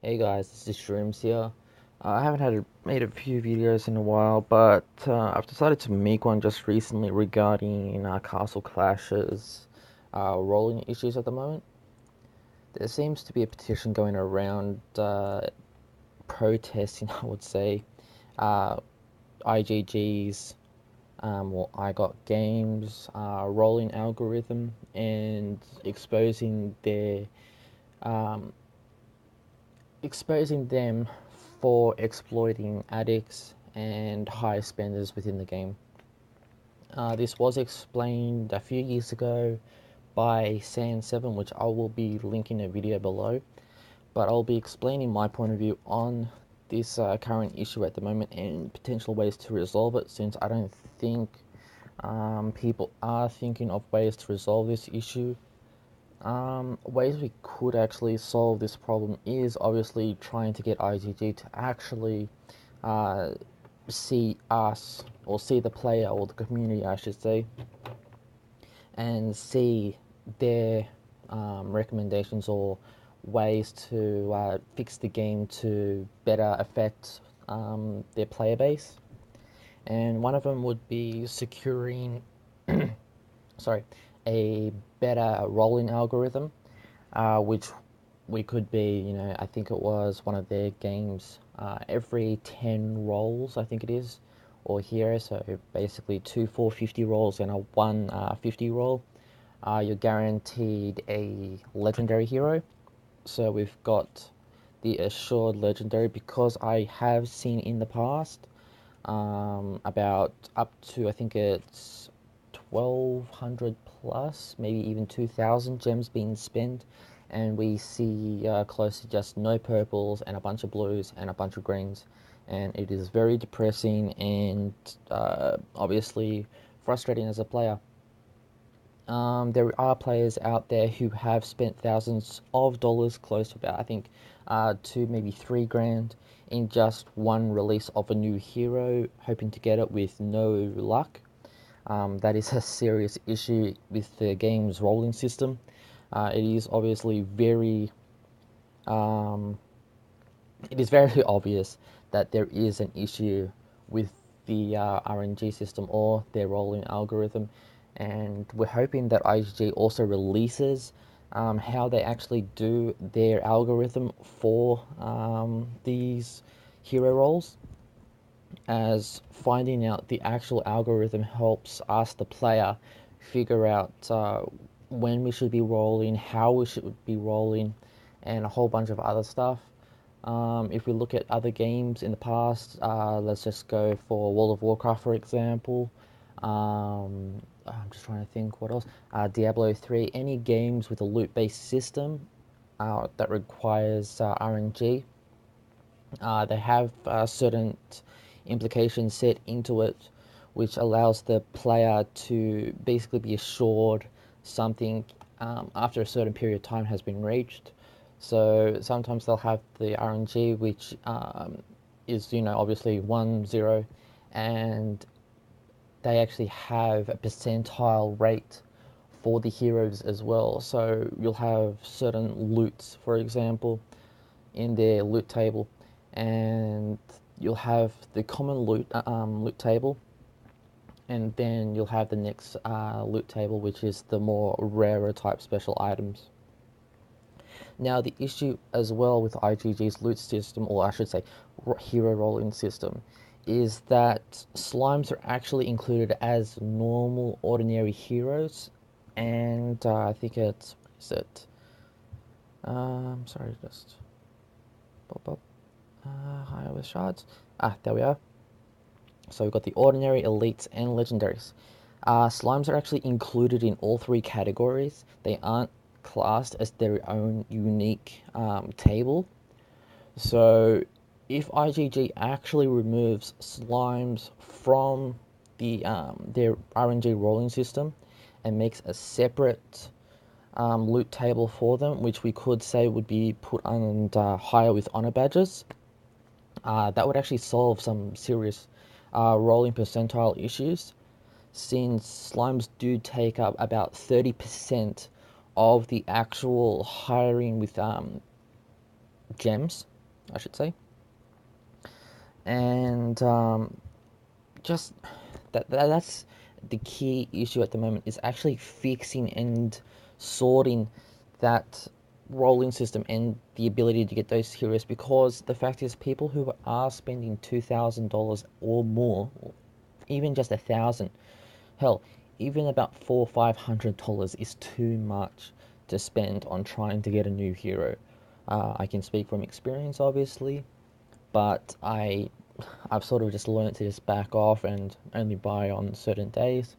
Hey guys, this is Shrooms here. I haven't made a few videos in a while, but I've decided to make one just recently regarding Castle Clash's rolling issues at the moment. There seems to be a petition going around protesting, I would say, uh, IGG's or I Got Games rolling algorithm and um, exposing them for exploiting addicts and high spenders within the game. This was explained a few years ago by San7, which I will be linking a video below, but I'll be explaining my point of view on this current issue at the moment and potential ways to resolve it, since I don't think people are thinking of ways to resolve this issue. Ways we could actually solve this problem is obviously trying to get IGG to actually uh, see us, or see the player, or the community, I should say, and see their recommendations or ways to fix the game to better affect their player base. And one of them would be securing, sorry, a better rolling algorithm, which we could be, I think it was one of their games, every 10 rolls, I think it is, or hero, so basically two 450 rolls and a one 50 roll, you're guaranteed a legendary hero. So we've got the assured legendary, because I have seen in the past about up to, I think it's 1200 plus, maybe even 2000 gems being spent, and we see close to just no purples and a bunch of blues and a bunch of greens, and it is very depressing and obviously frustrating as a player. There are players out there who have spent thousands of dollars, close to about, I think, to maybe 3 grand in just one release of a new hero, hoping to get it with no luck. That is a serious issue with the game's rolling system. It is obviously um, it is very obvious that there is an issue with the RNG system or their rolling algorithm, and we're hoping that IGG also releases how they actually do their algorithm for these hero rolls, as finding out the actual algorithm helps us, the player, figure out when we should be rolling, how we should be rolling, and a whole bunch of other stuff. If we look at other games in the past, let's just go for World of Warcraft, for example. I'm just trying to think what else. Diablo 3, any games with a loot based system that requires RNG, they have certain implications set into it, which allows the player to basically be assured something after a certain period of time has been reached. So sometimes they'll have the RNG, which is, obviously 1, 0, and they actually have a percentile rate for the heroes as well. So you'll have certain loots, for example, in their loot table, and you'll have the common loot table, and then you'll have the next loot table, which is the more rarer type special items. Now, the issue as well with IGG's loot system, or I should say hero rolling system, is that slimes are actually included as normal ordinary heroes, and I think it's, what is it? Sorry, just pop up. Higher with shards. There we are. So we've got the ordinary, elites, and legendaries. Slimes are actually included in all three categories. They aren't classed as their own unique table. So if IGG actually removes slimes from their RNG rolling system and makes a separate loot table for them, which we could say would be put under higher with honor badges, that would actually solve some serious rolling percentile issues, since slimes do take up about 30% of the actual hiring with gems, I should say. And just that's the key issue at the moment, is actually fixing and sorting that rolling system and the ability to get those heroes, because the fact is people who are spending $2,000 or more, or even just 1,000, hell, even about $400-500 is too much to spend on trying to get a new hero. I can speak from experience, obviously, but I've sort of just learned to just back off and only buy on certain days.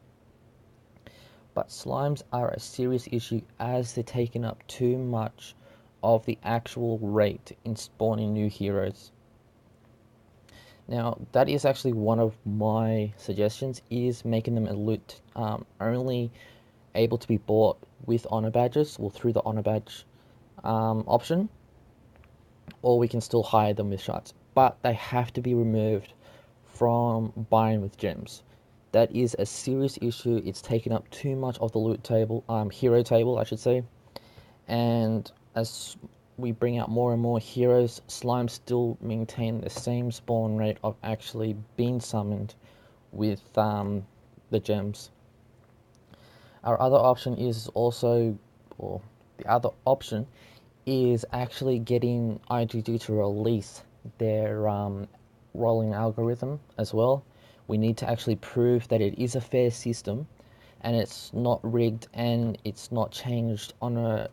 But slimes are a serious issue, as they're taking up too much of the actual rate in spawning new heroes. Now, that is actually one of my suggestions, is making them a loot, only able to be bought with honor badges, or through the honor badge option, or we can still hide them with shards. But they have to be removed from buying with gems. That is a serious issue. It's taken up too much of the loot table, hero table, I should say. And as we bring out more and more heroes, slimes still maintain the same spawn rate of actually being summoned with the gems. Our other option is also, or the other option is actually getting IGG to release their rolling algorithm as well. We need to actually prove that it is a fair system and it's not rigged and it's not changed on a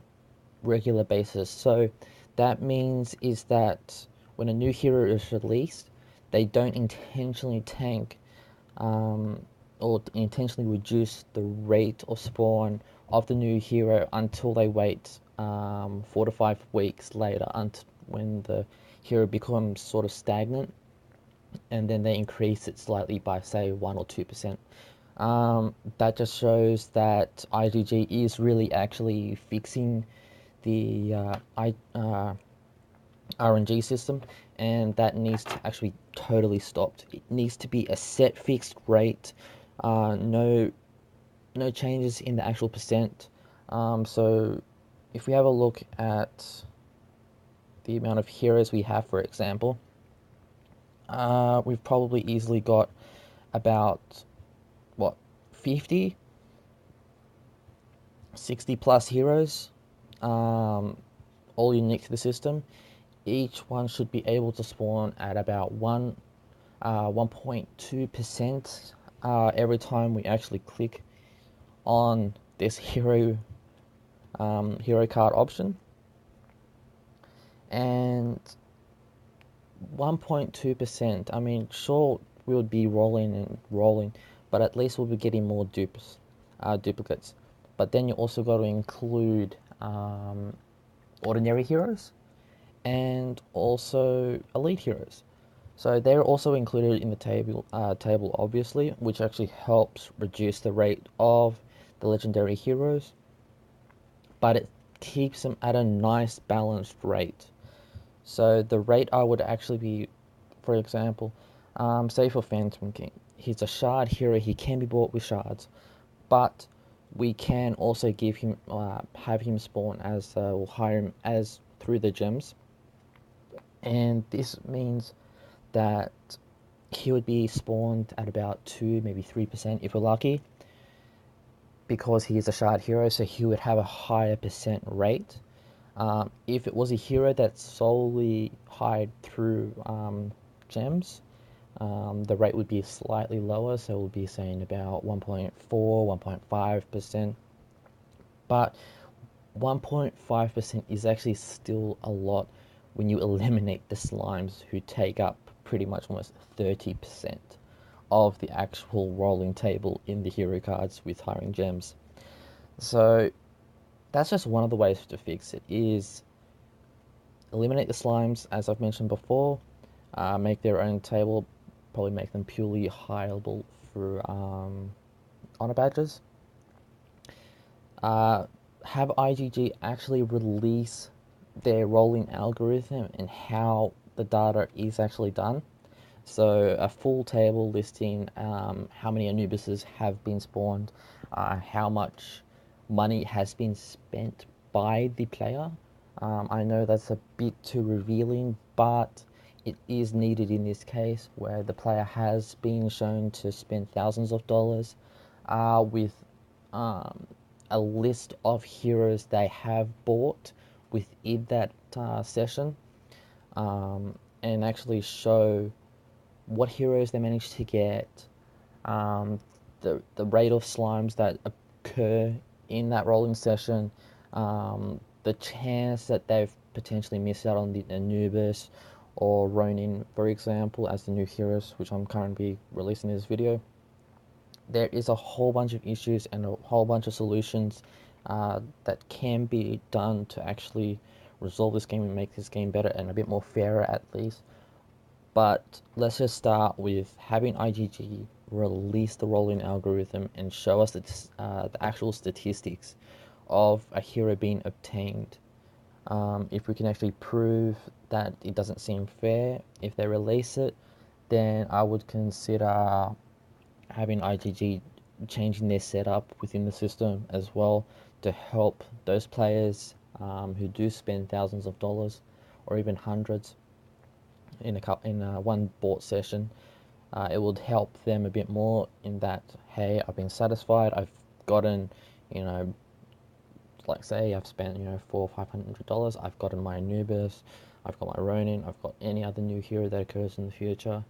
regular basis. So that means is that when a new hero is released, they don't intentionally tank or intentionally reduce the rate of spawn of the new hero until they wait 4 to 5 weeks later, when the hero becomes sort of stagnant, and then they increase it slightly by, say, 1 or 2%. That just shows that IGG is really actually fixing the RNG system, and that needs to actually totally stopped. It needs to be a set fixed rate, no changes in the actual percent. So if we have a look at the amount of heroes we have, for example, we've probably easily got about, what, 50, 60 plus heroes, all unique to the system. Each one should be able to spawn at about 1.2% every time we actually click on this hero card option. And 1.2%, I mean, sure, we would be rolling and rolling, but at least we'll be getting more duplicates. But then you also got to include ordinary heroes and also elite heroes. So they're also included in the table, obviously, which actually helps reduce the rate of the legendary heroes, but it keeps them at a nice balanced rate. So the rate I would actually be, for example, say for Phantom King, he's a shard hero. He can be bought with shards, but we can also give him, have him spawn as, or hire him as through the gems, and this means that he would be spawned at about 2, maybe 3% if we're lucky, because he is a shard hero, so he would have a higher percent rate. If it was a hero that's solely hired through gems, the rate would be slightly lower, so we'll be saying about 1.4, 1.5%. But 1.5% is actually still a lot when you eliminate the slimes, who take up pretty much almost 30% of the actual rolling table in the hero cards with hiring gems. So that's just one of the ways to fix it, is eliminate the slimes, as I've mentioned before, make their own table, probably make them purely hireable through honor badges. Have IGG actually release their rolling algorithm and how the data is actually done. So a full table listing how many Anubises have been spawned, how much money has been spent by the player I know that's a bit too revealing, but it is needed in this case where the player has been shown to spend thousands of dollars with um, a list of heroes they have bought within that session, and actually show what heroes they managed to get, um, the rate of slimes that occur in that rolling session, the chance that they've potentially missed out on the Anubis or Ronin, for example, as the new heroes, which I'm currently releasing this video. There is a whole bunch of issues and a whole bunch of solutions that can be done to actually resolve this game and make this game better and a bit more fairer at least. But let's just start with having IGG release the rolling algorithm and show us the actual statistics of a hero being obtained. If we can actually prove that it doesn't seem fair, if they release it, then I would consider having IGG changing their setup within the system as well to help those players who do spend thousands of dollars or even hundreds in one bought session. It would help them a bit more in that, hey, I've been satisfied. I've gotten, you know, like say I've spent $400 or $500. I've gotten my Anubis. I've got my Ronin. I've got any other new hero that occurs in the future.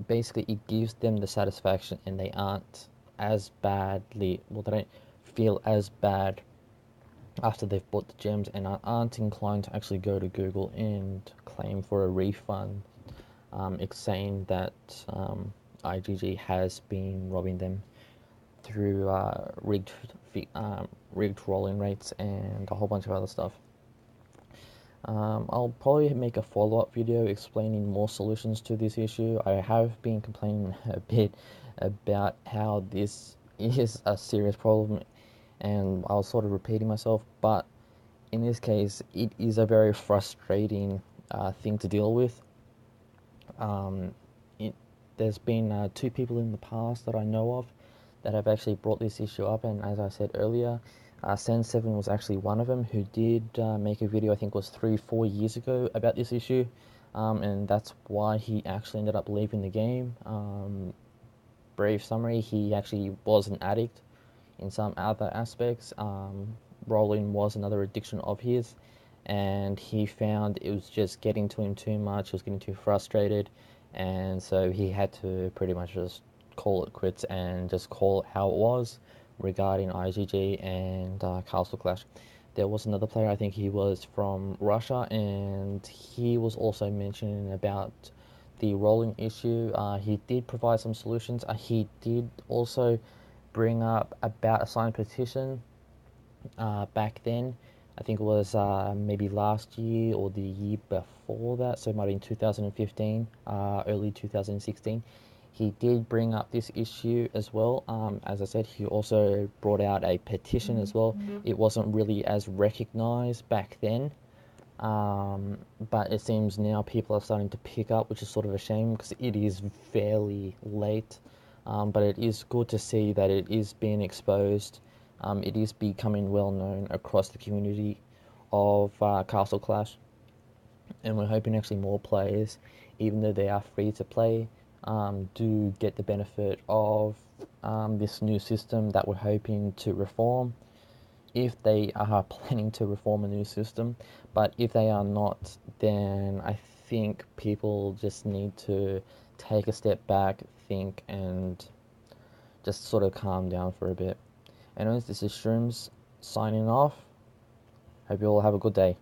Basically, it gives them the satisfaction, and they aren't as badly. Well, they don't feel as bad after they've bought the gems and aren't inclined to actually go to Google and claim for a refund. It's saying that IGG has been robbing them through rigged rolling rates and a whole bunch of other stuff. I'll probably make a follow-up video explaining more solutions to this issue. I have been complaining a bit about how this is a serious problem, and I was sort of repeating myself, but in this case, it is a very frustrating thing to deal with. Um, it, there's been two people in the past that I know of that have actually brought this issue up, and as I said earlier, Sen7 was actually one of them who did make a video, I think it was 3-4 years ago, about this issue, and that's why he actually ended up leaving the game. Brief summary, he actually was an addict in some other aspects. Rolling was another addiction of his, and he found it was just getting to him too much. He was getting too frustrated, and so he had to pretty much just call it quits and just call it how it was regarding IGG and Castle Clash. There was another player, I think he was from Russia, and he was also mentioning about the rolling issue. He did provide some solutions. He did also bring up about a signed petition back then. I think it was maybe last year or the year before that, so it might have been 2015, early 2016. He did bring up this issue as well. As I said, he also brought out a petition as well. It wasn't really as recognized back then, but it seems now people are starting to pick up, which is sort of a shame because it is fairly late. But it is good to see that it is being exposed. It is becoming well known across the community of Castle Clash, and we're hoping actually more players, even though they are free to play, do get the benefit of this new system that we're hoping to reform, if they are planning to reform a new system. But if they are not, then I think people just need to take a step back, think, and just sort of calm down for a bit. Anyways, this is Shrooms signing off. Hope you all have a good day.